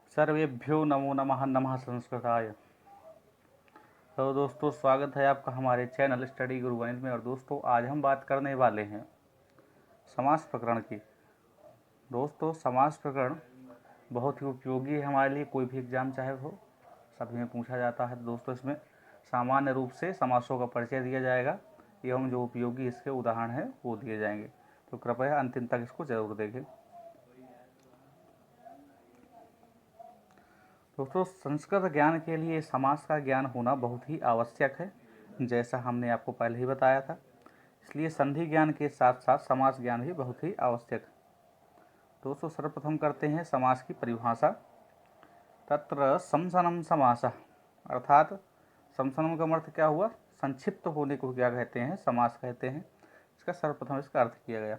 सर्वेभ्यो नमो नमः। नमः संस्कृताय। तो दोस्तों, स्वागत है आपका हमारे चैनल स्टडी गुरु गणित में। और दोस्तों, आज हम बात करने वाले हैं समास प्रकरण की। दोस्तों, समास प्रकरण बहुत ही उपयोगी है हमारे लिए। कोई भी एग्जाम चाहे हो, सभी में पूछा जाता है। दोस्तों, इसमें सामान्य रूप से समासों का परिचय दिया जाएगा एवं जो उपयोगी इसके उदाहरण हैं वो दिए जाएंगे। तो कृपया अंतिम तक इसको जरूर देखें। दोस्तों, संस्कृत ज्ञान के लिए समास का ज्ञान होना बहुत ही आवश्यक है, जैसा हमने आपको पहले ही बताया था। इसलिए संधि ज्ञान के साथ साथ समास ज्ञान भी बहुत ही आवश्यक है। दोस्तों, सर्वप्रथम करते हैं समास की परिभाषा। तत्र समसनम समासः, अर्थात समसनम का अर्थ क्या हुआ? संक्षिप्त होने को क्या कहते हैं? समास कहते हैं। इसका सर्वप्रथम इसका अर्थ किया गया।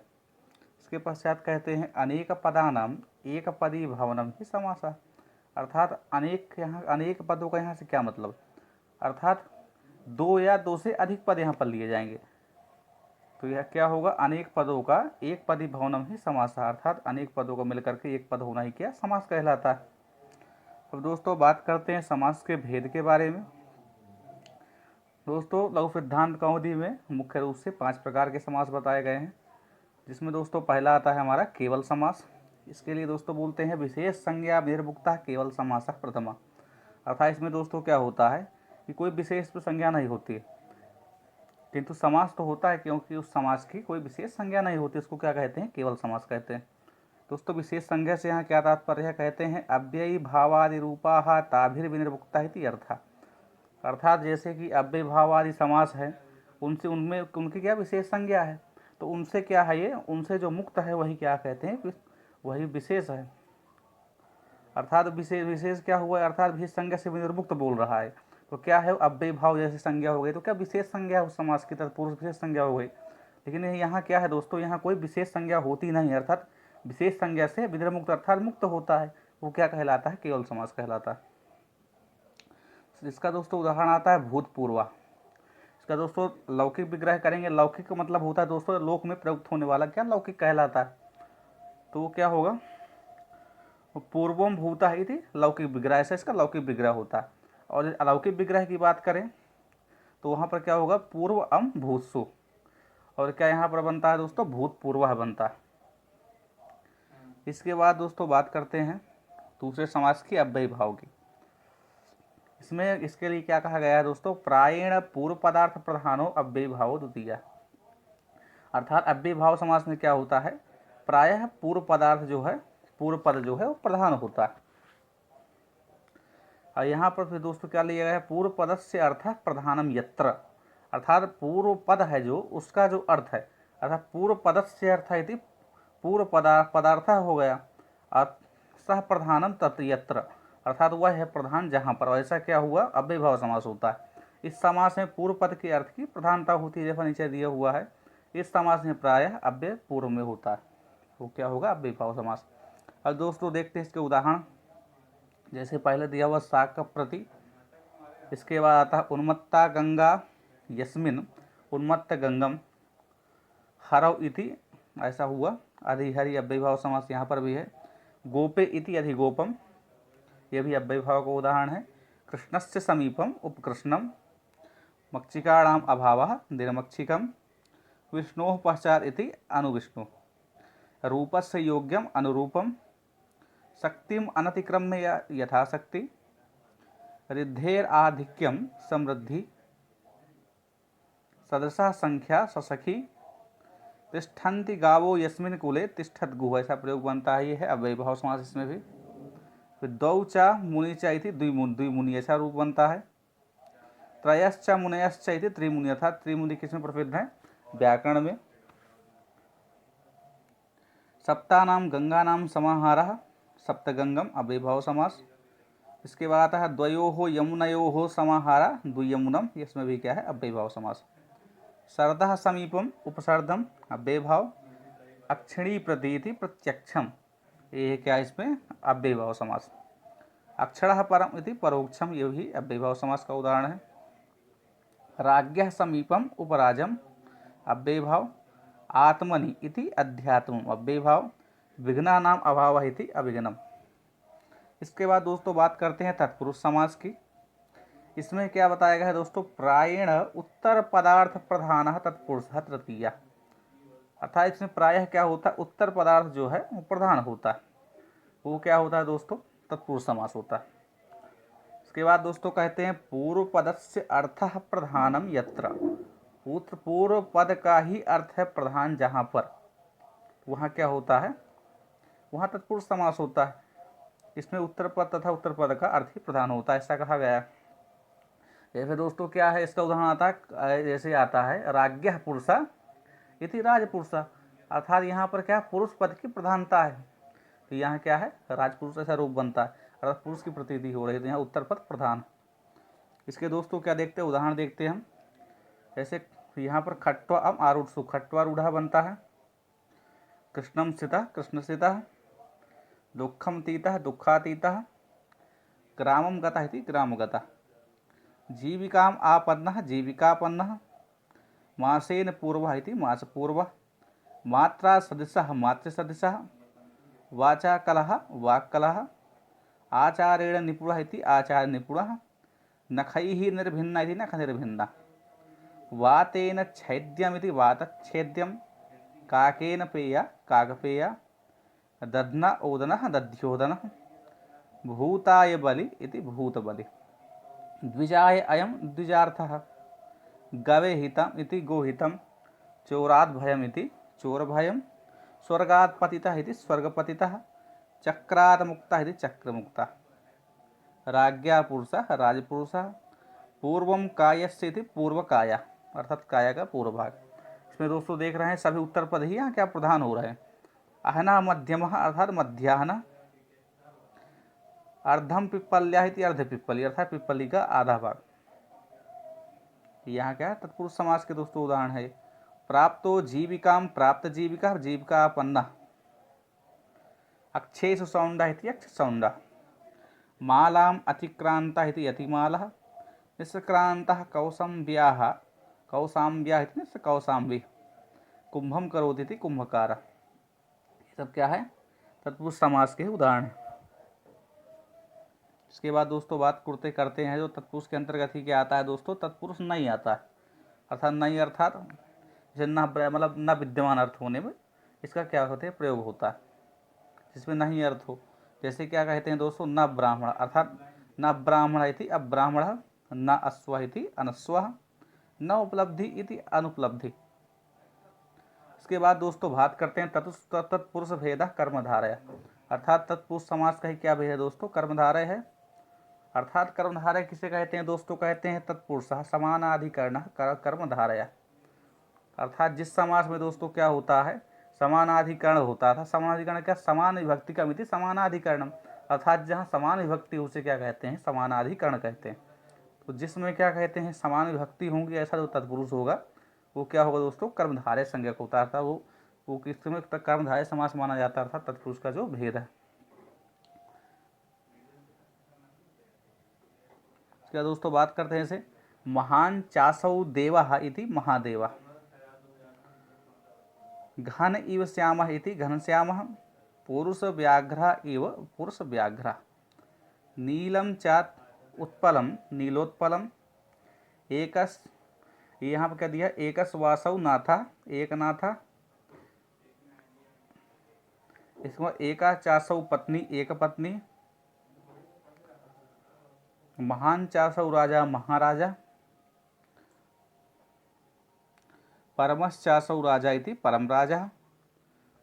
इसके पश्चात कहते हैं अनेक पदानाम एक पदी भवनम ही समासः, अर्थात अनेक, यहाँ अनेक पदों का यहाँ से क्या मतलब? अर्थात दो या दो से अधिक पद यहाँ पर लिए जाएंगे। तो यह क्या होगा? अनेक पदों का एक पदी भवनम ही समास, अर्थात अनेक पदों को मिलकर के एक पद होना ही क्या? समास कहलाता है। अब दोस्तों, बात करते हैं समास के भेद के बारे में। दोस्तों, लघु सिद्धांत कौमुदी में मुख्य रूप से 5 प्रकार के समास बताए गए हैं, जिसमें दोस्तों पहला आता है हमारा केवल समास। इसके लिए दोस्तों बोलते हैं विशेष संज्ञा निर्मुक्ता केवल समासः प्रथमा। अर्थात इसमें दोस्तों क्या होता है कि कोई विशेष तो संज्ञा नहीं होती है, किंतु समास तो होता है, क्योंकि उस समास की कोई विशेष संज्ञा नहीं होती। इसको क्या कहते हैं? केवल समास कहते हैं। दोस्तों, विशेष संज्ञा से यहाँ क्या तात्पर्य है? कहते हैं अव्ययी भावादि रूपा ताभिर विनिर्मुक्ता इति अर्थः। अर्थात जैसे कि अव्यय भावादि समास है, उनसे उनमें उनकी क्या विशेष संज्ञा है, तो उनसे क्या है, ये उनसे जो मुक्त है वही क्या कहते हैं? वही विशेष है। अर्थात विशेष क्या हुआ? अर्थात विशेष संज्ञा से विनिर्मुक्त बोल रहा है। तो क्या है? अव्यय भाव जैसी संज्ञा हो गई, तो क्या विशेष संज्ञा उस समास की तत्पूर्व विशेष संज्ञा हो गई। लेकिन यहाँ क्या है दोस्तों? यहाँ कोई विशेष संज्ञा होती नहीं, अर्थात विशेष संज्ञा से विनिर्मुक्त अर्थात मुक्त होता है। वो क्या कहलाता है? केवल समास कहलाता है। इसका दोस्तों उदाहरण आता है भूतपूर्वा। इसका दोस्तों लौकिक विग्रह करेंगे। लौकिक का मतलब होता है दोस्तों लोक में प्रयुक्त होने वाला, क्या लौकिक कहलाता है। तो वो क्या होगा? पूर्वम भूता ही थी लौकिक विग्रह, ऐसा इसका लौकिक विग्रह होता है। और अलौकिक विग्रह की बात करें तो वहाँ पर क्या होगा? पूर्व अम भूतसु। और क्या यहाँ पर बनता है दोस्तों? भूतपूर्व बनता है। इसके बाद दोस्तों बात करते हैं दूसरे समास की अव्ययी भाव की। इसमें इसके लिए क्या कहा गया है दोस्तों? प्रायेण पूर्व पदार्थ प्रधानो अव्ययी भावो द्वितीय। अर्थात अव्ययी भाव समास में क्या होता है? प्रायः पूर्व पदार्थ जो है, पूर्व पद जो है वो प्रधान होता है। और यहाँ पर फिर दोस्तों क्या लिया गया है? पूर्व पदस्य अर्थः प्रधानम यत्र, अर्थात पूर्व पद है जो, उसका जो अर्थ है, अर्थात पूर्व पदस्य अर्थ है पूर्व पदार्थ हो गया, और सह प्रधानम तत्र यत्र, अर्थात वह है प्रधान जहाँ पर। ऐसा क्या हुआ? अव्ययी भाव समास होता है। इस समास में पूर्व पद के अर्थ की प्रधानता होती है, जैसा नीचे दिया हुआ है। इस समास में प्रायः अव्यय पूर्व में होता है। वो क्या होगा? अव्ययी भाव समास। अब दोस्तों देखते हैं इसके उदाहरण। जैसे पहले दिया हुआ साग का प्रति, इसके बाद आता है उन्मत्ता गंगा यस्मिन उन्मत्त गंगम हरव इति, ऐसा हुआ। अधिहरि अव्ययी भाव समास यहाँ पर भी है। गोपे इति अधिगोपम, यह भी अव्ययी भाव का उदाहरण है। कृष्णस्य समीपम उपकृष्णम, मक्षिकाणाम अभावः निर्मक्षिकम, विष्णोः पश्चात् इति अनुविष्णु, रूपस्य योग्यम अनुरूपम, शक्तिम अनतिक्रम्य यथाशक्ति, रिद्धेर आधिक्यम समृद्धि, सदृशः संख्या ससखी, तिष्ठन्ति गावो यस्मिन् कुले तिष्ठत गुह, ऐसा प्रयोग बनता है। ये है अव्ययी भाव समास। इसमें भी फिर द्वौ च मुनि च इति द्विमुनि, ऐसा रूप बनता है। त्रयश्च मुनयश्च इति त्रिमुनि, अर्थात त्रिमुनि किसमें प्रसिद्ध है? व्याकरण में। सप्तानाम गंगानाम समाहारः सप्तगंगम, अव्ययी भाव समास। इसके बाद आता है द्वयोः यमुनयोः समाहारा द्वियमुनम, इसमें भी क्या है? अव्ययी भाव समास। सरदः समीपम उपसर्धम, अव्ययी भाव। अक्षिणी प्रतीति प्रत्यक्षम, ये क्या? इसमें अव्ययी भाव समास। अक्षरः परम इति परोक्षम, ये भी अव्ययी भाव समास का उदाहरण है। राज्ञः समीपम उपराजम, अव्यय भाव, आत्मनि इति अध्यात्मम अव्यय भाव, विघ्नानाम अभावः इति अविघ्नम। इसके बाद दोस्तों बात करते हैं तत्पुरुष समास की। इसमें क्या बताया गया है दोस्तों, प्रायेण उत्तर पदार्थ प्रधान तत्पुरुषः तृतीया, अर्थात इसमें प्रायः क्या होता है, उत्तर पदार्थ जो है वो प्रधान होता है, वो क्या होता है दोस्तों, तत्पुरुष समास होता है। इसके बाद दोस्तों कहते हैं पूर्व पदस्य अर्थः प्रधानम यत्र, पूर्व पद का ही अर्थ है प्रधान जहाँ पर, वहाँ क्या होता है, वहाँ तत्पुरुष समास होता है। इसमें उत्तर पद तथा उत्तर पद का अर्थ ही प्रधान होता है, ऐसा कहा गया है। जैसे दोस्तों क्या है, इसका उदाहरण आता है, जैसे आता है राज्ञः पुरुषा इति राजपुरुषा, अर्थात यहाँ पर क्या पुरुष पद की प्रधानता है, तो यहाँ क्या है राजपुरुष ऐसा रूप बनता है, अर्थात पुरुष की प्रतीति हो रही है, तो यहाँ उत्तर पद प्रधान। इसके दोस्तों क्या देखते हैं, उदाहरण देखते हैं हम। जैसे यहाँ पर खट्वा अम आरूढ़, खट्वारूढ़ बनता है, कृष्णम स्थितः कृष्णस्थितः, दुःखम तीतः दुःखातीतः, ग्रामम गतः इति ग्रामगतः, जीविकाम आपन्नः जीविकापन्नः, मासेन पूर्वः इति मासपूर्वः, मात्रा सदृशः मातृसदृशः, वाचा कलः वाक्कलः, आचारेण निपुणः इति आचार्य निपुणः, नखैः निर्भिन्ना इति नख निर्भिन्ना, वातेन छेद्यम इति वातच्छेद्यम, काकेन पेया काकपेया, दध्ना ओदनः दध्योदनः, भूताय बलि इति भूतबलि, द्विजाय अयं द्विजार्थः, गवे हितम इति गोहितम, चोरात् भयम इति चोरभयम, स्वर्गात् पतितः इति स्वर्गपतितः, चक्रात् मुक्तः इति चक्रमुक्तः, राज्ञा पुरुषः राजपुरुषः, पूर्वम कायस्य इति पूर्वकाया, अर्थात काया का पूर्व भाग। इसमें दोस्तों देख रहे हैं सभी उत्तर पद ही यहाँ क्या प्रधान हो रहे हैं। अहना मध्यमः अर्थात मध्याह्न, अर्धम पिप्पल्या इति अर्ध पिप्पली, अर्थात पिप्पली का आधा भाग। यहाँ क्या है तत्पुरुष समास के दोस्तों उदाहरण है। प्राप्तो जीविकाम प्राप्त जीविका जीविकापन्ना, अक्षेषु सौंडा इति अक्षसौंडा, मालाम अतिक्रांता इति अतिमालः, निष्क्रांतः कौसंब्याः कौसाम्ब्या इति कौसाम्बी, कुंभम करोति इति कुंभकार। ये सब क्या है तत्पुरुष समास के उदाहरण हैं। इसके बाद दोस्तों बात करते हैं जो तत्पुरुष के अंतर्गत ही क्या आता है दोस्तों, तत्पुरुष नहीं आता है, अर्थात नहीं अर्थात जैसे न मतलब न विद्यमान अर्थ होने में इसका क्या होता है प्रयोग होता है, जिसमें नहीं अर्थ हो। जैसे क्या कहते हैं दोस्तों, न ब्राह्मण अर्थात न ब्राह्मण इति अब्राह्मण, न अश्व इति अनश्व, न उपलब्धि इति अनुपलब्धि। इसके बाद दोस्तों बात करते हैं तत्पुरुष भेद कर्मधारय, अर्थात तत्पुरुष समास का ही क्या भेद है दोस्तों, कर्मधारय है। अर्थात कर्मधारय किसे कहते हैं दोस्तों, कहते हैं तत्पुरुष समानाधिकरण कर्मधारय, अर्थात जिस समास में दोस्तों क्या होता है समानाधिकरण होता था। समानाधिकरण क्या, समान विभक्ति का मिति समानाधिकरणम, अर्थात जहाँ समान विभक्ति उसे क्या कहते हैं समानाधिकरण कहते हैं। तो जिसमें क्या कहते हैं समान विभक्ति होंगी ऐसा जो तत्पुरुष होगा वो क्या होगा दोस्तों, कर्मधारय संज्ञक होता था। वो किसमें कर्मधारय समास माना जाता था, तत्पुरुष का जो भेद है। क्या दोस्तों बात करते हैं जैसे महान चासौ देवः इति महादेवा, घन इव श्यामः इति घनश्यामः, पुरुष व्याघ्र इव पुरुष व्याघ्र, नीलम चात उत्पलम नीलोत्पलम, एकस यहाँ पर क्या दिया एकस वासौ नाथा एक नाथा, इसको एका चासौ पत्नी एक पत्नी, महान चासौ राजा महाराजा, परमश्चासौ राजा इति परम राजा,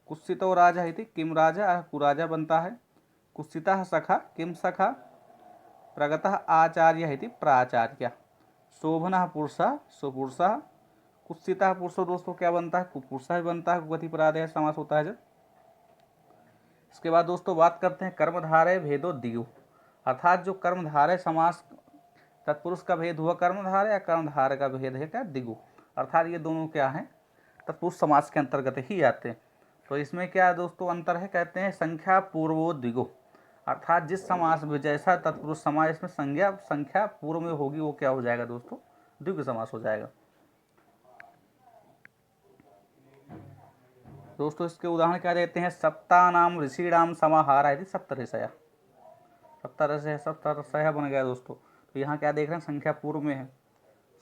कुत्सितो राजा इति किम राजा कुराजा बनता है, कुत्सितः सखा किम सखा, प्रगतः आचार्य इति प्राचार्य, शोभनः पुरुषः सुपुरुषः, कुत्सितः पुरुषो दोस्तों क्या बनता है कुपुरुषः भी बनता है, कुगति परादय समास होता है जब। इसके बाद दोस्तों बात करते हैं कर्मधारय भेदो दिगु, अर्थात जो कर्मधारय समास तत्पुरुष का भेद हुआ कर्मधारय या कर्मधारय का भेद है क्या दिगु, अर्थात ये दोनों क्या हैं तत्पुरुष समास के अंतर्गत ही आते हैं। तो इसमें क्या दोस्तों अंतर है, कहते हैं संख्या पूर्वो द्विगु, अर्थात जिस समास में जैसा तत्पुरुष समास इसमें संख्या पूर्व में होगी वो क्या हो जाएगा दोस्तों द्विगु समास हो जाएगा। दोस्तों इसके उदाहरण क्या देते हैं, सप्तानाम ऋषिणाम समाहारा यदि सप्तऋषय, सप्तऋषय बन गया दोस्तों। तो यहाँ क्या देख रहे हैं, संख्या पूर्व में है।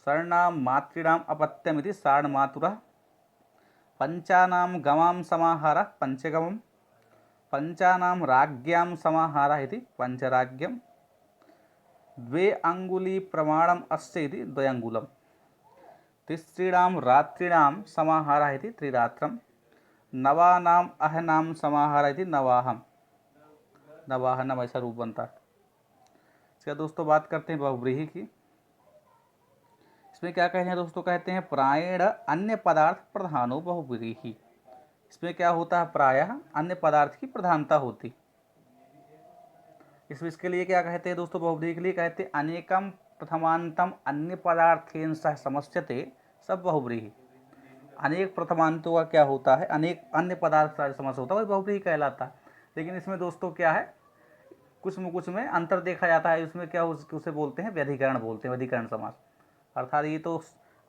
षण्णाम मातृणाम अपत्यम यदि षाण मातुरः, पंचानाम गवाम समाहारः पंचगवम, पंचानाम राज्ञाम समाहारः इति पंचराज्ञम, द्वे अंगुली प्रमाणम अस्य इति द्वयंगुलम, तिसृणाम रात्रिणाम समाहारः इति त्रिरात्रम, नवानाम अहनाम समाहारः इति नवाहम, नवाहनम ऐसा रूप बनता है। इसका दोस्तों बात करते हैं बहुव्रीहि की। इसमें क्या कहते हैं दोस्तों, कहते हैं प्रायेण अन्य पदार्थ प्रधानो बहुव्रीहि। इसमें क्या होता है, प्रायः अन्य पदार्थ की प्रधानता होती। इसके लिए क्या कहते हैं दोस्तों, बहुव्रीहि के लिए कहते हैं अनेकम प्रथमांतम अन्य पदार्थेन सह समस्यते सब बहुव्रीहि। अनेक प्रथमांतों का क्या होता है, अनेक अन्य पदार्थ का समस्या होता है, वही बहुव्रीहि कहलाता है। लेकिन इसमें दोस्तों क्या है, कुछ में अंतर देखा जाता है। इसमें क्या उसे बोलते हैं व्यधिकरण, बोलते हैं व्यधिकरण समास। अर्थात ये तो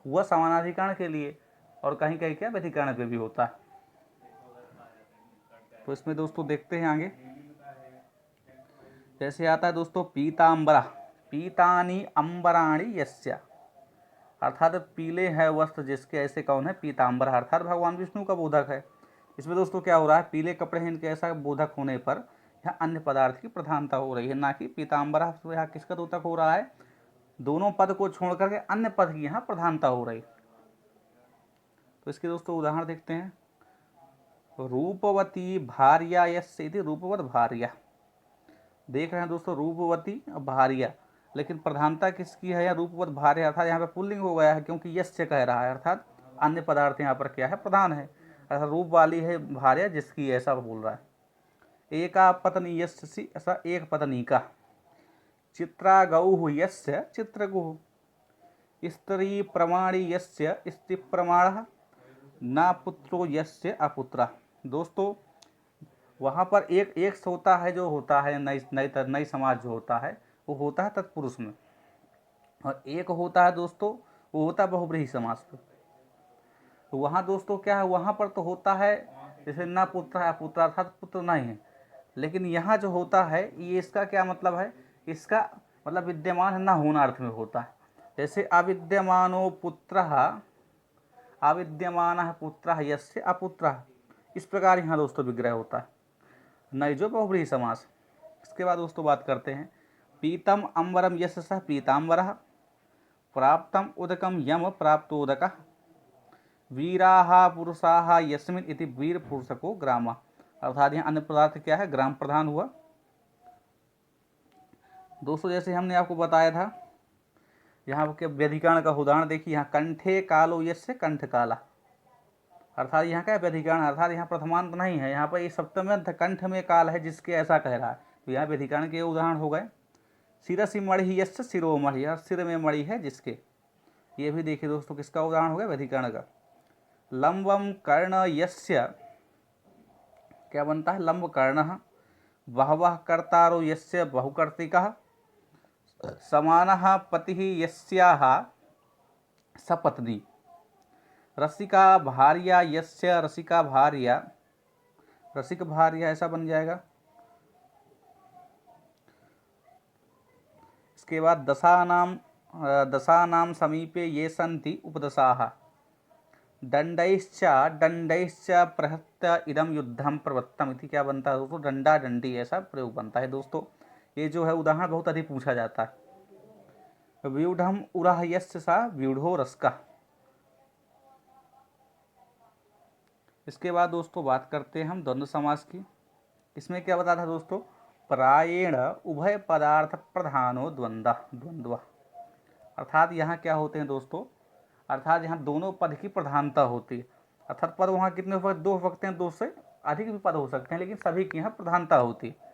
हुआ समानाधिकरण के लिए, और कहीं कहीं क्या व्यधिकरण पे भी होता है। तो इसमें दोस्तों देखते हैं आगे, जैसे आता है दोस्तों पीतांबरा, पीतानी अंबराणी यस्य, अर्थात पीले है वस्त्र जिसके, ऐसे कौन है, पीतांबर, अर्थात भगवान विष्णु का बोधक है। इसमें दोस्तों क्या हो रहा है, पीले कपड़े हैं इनके, ऐसा बोधक होने पर यहाँ अन्य पदार्थ की प्रधानता हो रही है, ना कि पीतांबरा। तो यहाँ किसका द्योतक हो रहा है, दोनों पद को छोड़ करके अन्य पद की यहाँ प्रधानता हो रही। तो इसके दोस्तों उदाहरण देखते हैं, रूपवती भार्या यस्य इति रूपवत भार्या। देख रहे हैं दोस्तों रूपवती और भार्या, लेकिन प्रधानता किसकी है, या रूपवत भार्या, अर्थात यहाँ पे पुल्लिंग हो गया है क्योंकि यस्य कह रहा है, अर्थात अन्य पदार्थ यहाँ पर क्या है, प्रधान है। अर्थात रूप वाली है भार्या जिसकी, ऐसा बोल रहा है। एका पत्नी यस्य, ऐसा एक पत्नी का। चित्रा गौः यस्य चित्रगुः, स्त्री प्रमाणी यस्य स्त्री प्रमाणः, ना पुत्रो यस्य अपुत्रः। दोस्तों वहाँ पर एक होता है, जो होता है नई समाज जो होता है वो होता है तत्पुरुष में, और एक होता है दोस्तों वो होता है बहुव्रीहि समास पे। तो वहाँ दोस्तों क्या है, वहाँ पर तो होता है जैसे ना पुत्र है अपुत्र, अर्थात पुत्र नहीं है। लेकिन यहाँ जो होता है ये, इसका क्या मतलब है, इसका मतलब विद्यमान है ना होना अर्थ में होता है। जैसे अविद्यमानो पुत्रः, अविद्यमानः पुत्रः यस्य अपुत्रः, इस प्रकार यहाँ दोस्तों विग्रह होता है, नहीं जो बहुव्रीहि समास। इसके बाद दोस्तों बात करते हैं, पीतम अंबरम यस्य सः पीतांबरः, प्राप्तम उदकम यम प्राप्तोदकः, वीराः पुरुषाः यस्मिन् इति वीर पुरुषको ग्रामः। अर्थात यहाँ अन्य पदार्थ क्या है, ग्राम प्रधान हुआ। दोस्तों जैसे हमने आपको बताया था, यहाँ के व्यधिकरण का उदाहरण देखिए, यहाँ कंठे कालो यस्य कंठ काला, अर्थात यहाँ क्या व्यधिकरण, अर्थात यहाँ प्रथमांत नहीं है, यहाँ पर ये सप्तम्यंत कंठ में काल है जिसके, ऐसा कह रहा है। तो यहाँ व्यधिकरण के उदाहरण हो गए। शिरसि मणि यस्य शिरोमणि, सिर में मणि है जिसके, ये भी देखिए दोस्तों किसका उदाहरण हो गया, व्यधिकरण का। लंबम कर्ण यस्य, क्या बनता है, लंब कर्णः, बहवः कर्तारो यस्य बहुकर्तिकः, समानः पतिः यस्याः सपत्नी, रसिका भार्या यस्य रसिका भार्या, रसिक भार्या, ऐसा बन जाएगा। इसके बाद दशानाम समीपे ये सन्ति उपदशाः, दंडैश्च प्रहत्य इदम युद्धम प्रवत्तम इति, क्या बनता है दोस्तों, डंडा डंडी, ऐसा प्रयोग बनता है। दोस्तों ये जो है उदाहरण बहुत अधिक पूछा जाता है। व्यूढ़म उरह यस्य सा व्यूढ़ो रस्का। इसके बाद दोस्तों बात करते हैं हम द्वंद्व समास की। इसमें क्या बता था दोस्तों, प्रायेण उभय पदार्थ प्रधानो द्वंद्व, अर्थात यहाँ क्या होते हैं दोस्तों, अर्थात यहाँ दोनों पद की प्रधानता होती है। अर्थात पद वहाँ कितने हो, दो हो सकते हैं, दो से अधिक भी पद हो सकते हैं, लेकिन सभी की यहाँ प्रधानता होती है।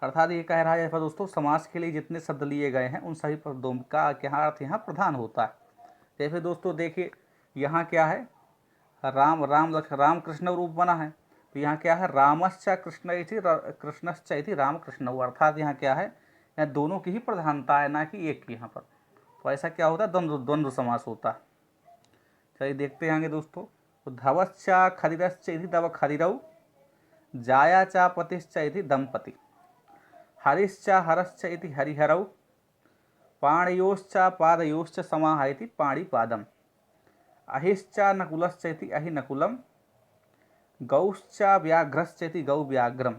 अर्थात ये कह रहा है दोस्तों, समास के लिए जितने शब्द लिए गए हैं उन सभी पदों का क्या अर्थ यहाँ प्रधान होता है। जैसे दोस्तों देखिए यहाँ क्या है, राम कृष्ण रूप बना है, तो यहाँ क्या है, रामश्च कृष्णश्च इति राम कृष्ण, अर्थात यहाँ क्या है, यहाँ दोनों की ही प्रधानता है, ना कि एक की यहाँ पर। तो ऐसा क्या होता है, द्वंद्व समास होता है। चलिए देखते हैं आगे दोस्तों, तो धवश्चा खदिरश्च इति दव खदिरौ, जाया चा पतिश्च इति दंपति, हरिश्चा हरश्च इति हरिहरौ, पाणयोश्चा पादयोश्च समाह इति पाणिपादम, अहिश्चा नकुलश्च इति अहिनकुलम, गौश्चा व्याघ्रश्च इति गौव्याघ्रम,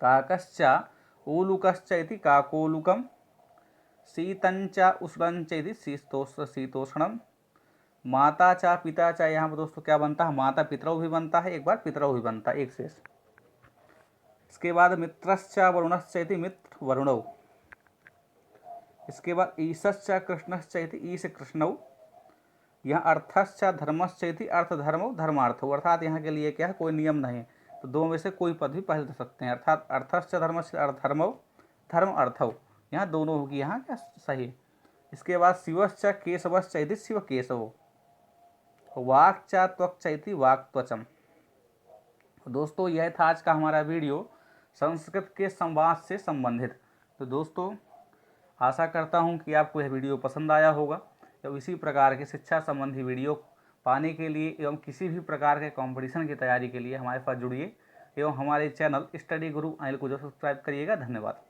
काकश्चा ऊलुकश्च इति काकोलुकम, शीतंचा उष्णंच इति शीतोष्णम, माता चा पिता चा, यहाँ पर दोस्तों क्या बनता है, माता पितरौ भी बनता है, एक बार पितरौ भी बनता है, एक शेष। इसके बाद मित्रश्चा वरुणश्च इति मित्र वरुणौ, इसके बाद ईशश्चा कृष्णश्च इति ईश कृष्णौ, यहाँ अर्थश्चा धर्मश्च इति अर्थ धर्मौ धर्मार्थौ, अर्थात यहाँ के लिए क्या है, कोई नियम नहीं, तो दो में से कोई पद भी पहले दे सकते हैं, अर्थात अर्थश्च धर्मश्च अर्थ धर्मौ धर्म अर्थौ, यहाँ दोनों होगी यहाँ क्या सही। इसके बाद शिवश्च केशवश्च इति शिव केशवो, वाक्चा त्वक्च इति वाक् त्वचम। दोस्तों यह था आज का हमारा वीडियो संस्कृत के संवाद से संबंधित। तो दोस्तों आशा करता हूं कि आपको यह वीडियो पसंद आया होगा। तो इसी प्रकार के शिक्षा संबंधी वीडियो पाने के लिए एवं किसी भी प्रकार के कंपटीशन की तैयारी के लिए हमारे साथ जुड़िए एवं हमारे चैनल स्टडी गुरु अनिल को जो सब्सक्राइब करिएगा। धन्यवाद।